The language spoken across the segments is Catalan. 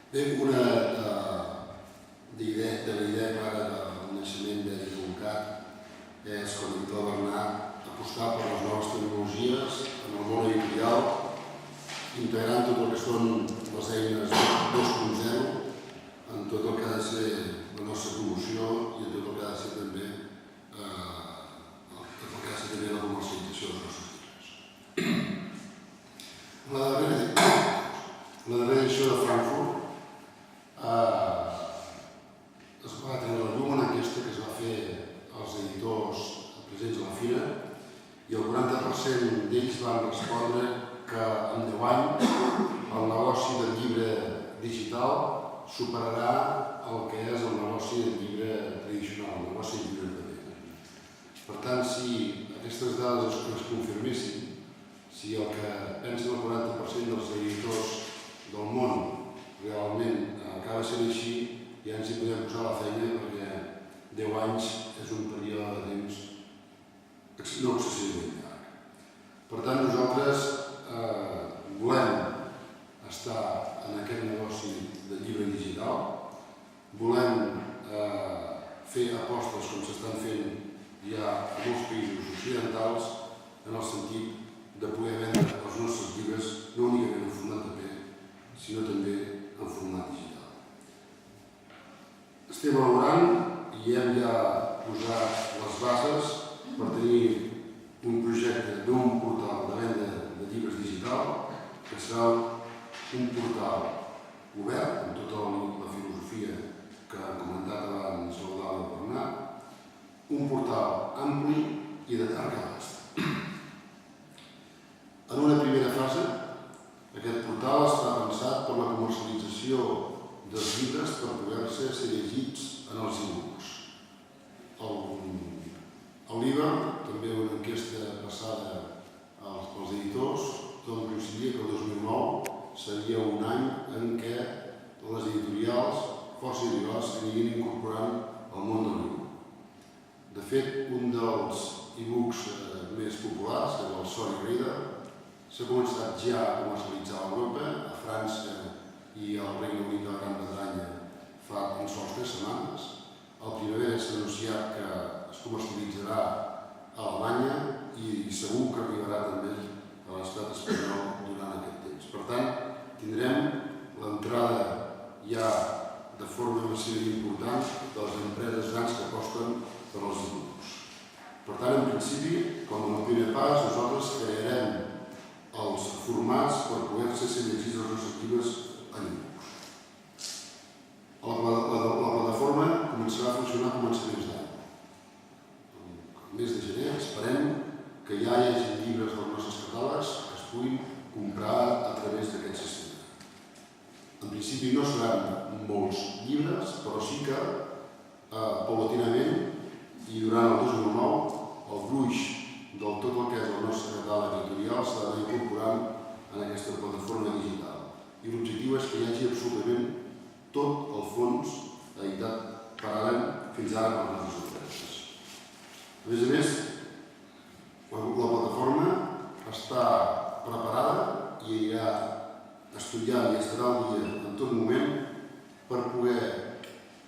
Bé, una de la idea clara del naixement d'Edifuncat és, com ha dit el Bernat, apostar per les noves tecnologies en el món editorial, integrant tot el que són les eines 2.0 en tot el que ha de ser la nostra promoció i en tot el que ha de ser també la comercialització dels nostres llibres. La darrera edició de Frankfurt es va treure a la llum una enquesta que es va fer als editors presents a la fira i el 40% d'ells van respondre que en 10 anys el negoci del llibre digital superarà el que és el negoci del llibre tradicional, el negoci del llibre de paper. Per tant, si aquestes dades es confirmessin, si el que pensen el 40% dels editors del món realment acaba sent així, ja ens hi podem posar la feina perquè 10 anys és un període de temps no excessivament llarg. Per tant, nosaltres volem estar en aquest negoci del llibre digital, volem fer apostes com s'estan fent ja a molts països occidentals en el sentit de poder vendre els nostres llibres no únicament en format paper, sinó també en format digital. Estem elaborant i hem ja posat les bases per tenir un projecte d'un portal de venda de llibres digital que serà un portal obert amb tota la filosofia que ha comentat abans l'Eudald i el Bernat, un portal ampli i de llarg abast. En una primera fase, aquest portal està pensat per la comercialització dels llibres per poder-se ser llegits en els e-books. El LIBER, també una enquesta passada als editors, tot coincidia que el 2009 seria un any en què les editorials, força editorials, s'anirien incorporant al món del llibre. De fet, un dels e-books més populars, que és el Sony Reader, s'ha començat ja a comercialitzar a Europa, a França i al Regne Unit de la Gran Bretanya fa tan sols 3 setmanes. Al Primavera s'ha anunciat que es comercialitzarà a Alemanya i segur que arribarà també a l'estat espanyol durant aquest temps. Per tant, tindrem l'entrada ja de forma massiva i important de les empreses grans que aposten per als e-books. Per tant, en principi, com a primer pas, nosaltres crearem els formats per poder-se ser llegits els nostres llibres en e-books. La plataforma començarà a funcionar a començaments d'any. El mes de gener esperem que ja hi hagi llibres dels nostres catàlegs que es puguin comprar a través d'aquest sistema. En principi no seran molts llibres, però sí que paulatinament i durant el 2009 el gruix del tot el que és el nostre catàleg editorial s'ha d'anar incorporant en aquesta plataforma digital. I l'objectiu és que hi hagi absolutament tot el fons editat per ara fins ara per les nostres empreses. A més, la plataforma està preparada i anirà estudiant i estarà al dia en tot moment per poder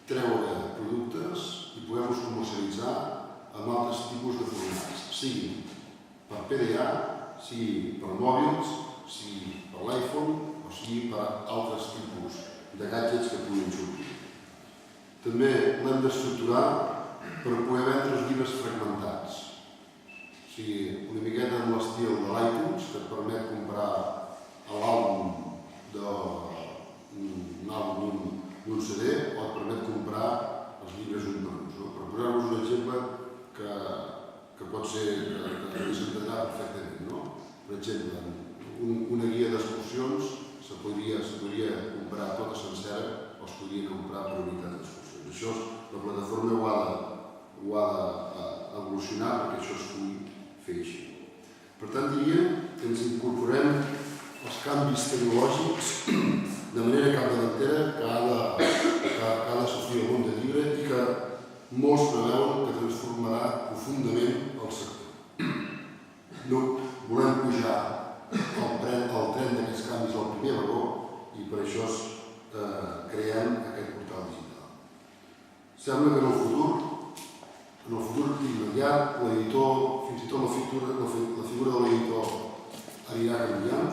treure productes i poder-los comercialitzar amb altres tipus de formats, sigui per PDA, sigui per mòbils, sigui per l'iPhone o sigui per altres tipus de gadgets que puguin sortir. També l'hem d'estructurar per poder vendre els llibres fragmentats. O sigui, una miqueta amb l'estil de l'iTunes, que et permet comprar l'àlbum d'un CD o et permet comprar els llibres un per un. Per posar-vos un exemple que pot ser que s'entendrà perfectament. Per exemple, una guia d'excursions se podria comprar tota sencera o es podria comprar per unitat d'excursions. Això la plataforma ho ha d'evolucionar perquè això es pugui fer així. Per tant, diria que ens incorporem els canvis tecnològics de manera capdavantera que ha de sortir el món del llibre i que molts preveuen que transformarà profundament el sector. No volem pujar el tren d'aquests canvis al primer vagó i per això creem aquest portal digital. Sembla que en el futur immediat, l'editor, fins i tot la figura de l'editor anirà canviant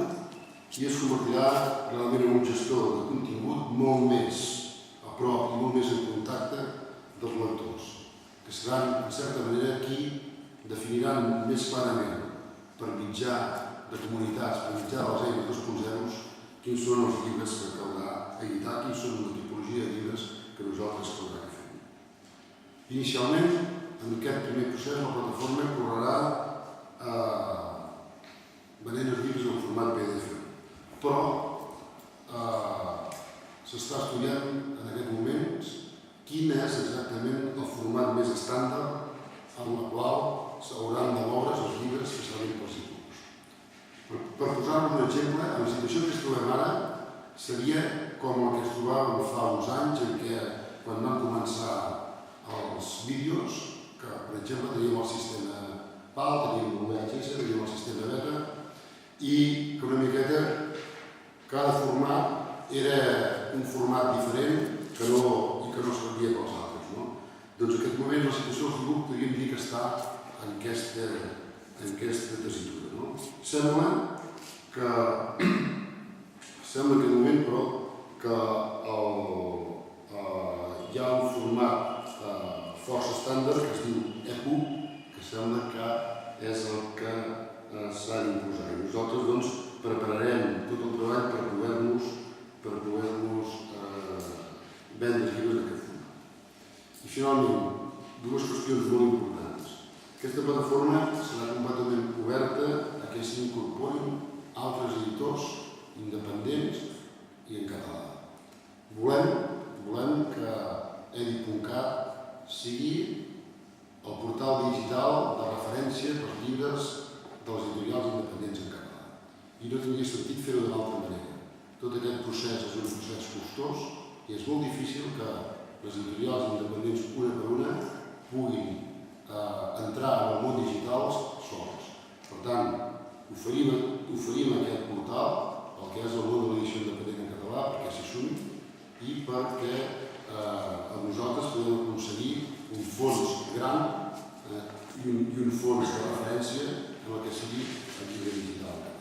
i es convertirà realment en un gestor de contingut molt més a prop i molt més en contacte dels lectors, que seran, en certa manera, qui definiran més clarament per mitjà de comunitats, per mitjà de les eines 2.0, quins són els llibres que caldrà editar, quins són la tipologia de llibres que nosaltres caldrà que fem. Inicialment, en aquest primer procés, la plataforma correrà venent els llibres en format PDF, però s'està estudiant en aquest moment quin és exactament el format més estàndard en el qual s'hauran de moure's els llibres que seran pels editors. Per posar-vos un exemple, en la situació que ens trobem ara seria com la que ens trobàvem fa uns anys en què, quan van començar els vídeos, que per exemple teníem el sistema PAL, teníem el VHS, teníem el sistema beta, i que una miqueta cada format era un format diferent i que no servia pels altres. Doncs en aquest moment la situació del grup podríem dir que està en aquesta tessitura. Sembla que de moment, però, que hi ha un format força estàndard que es diu EPUB, que sembla que és el que s'ha d'imposar. I nosaltres doncs, prepararem tot el treball per poder-nos vendre llibres d'aquest format. I finalment, dues qüestions molt importants. Aquesta plataforma serà completament oberta a que s'hi incorporin altres editors independents i en català. Volem que edit.cat sigui el portal digital de referència per llibres dels editorials independents en català. I no tindria sentit fer-ho d'una altra manera. Tot aquest procés és un procés costós i és molt difícil que les editorials independents, una per una, puguin entrar en el món digital sols. Per tant, oferim aquest portal, el que és el món de l'edició independent en català, perquè s'hi sumi i perquè a nosaltres podem aconseguir un fons gran i un fons de referència en el que sigui el llibre digital.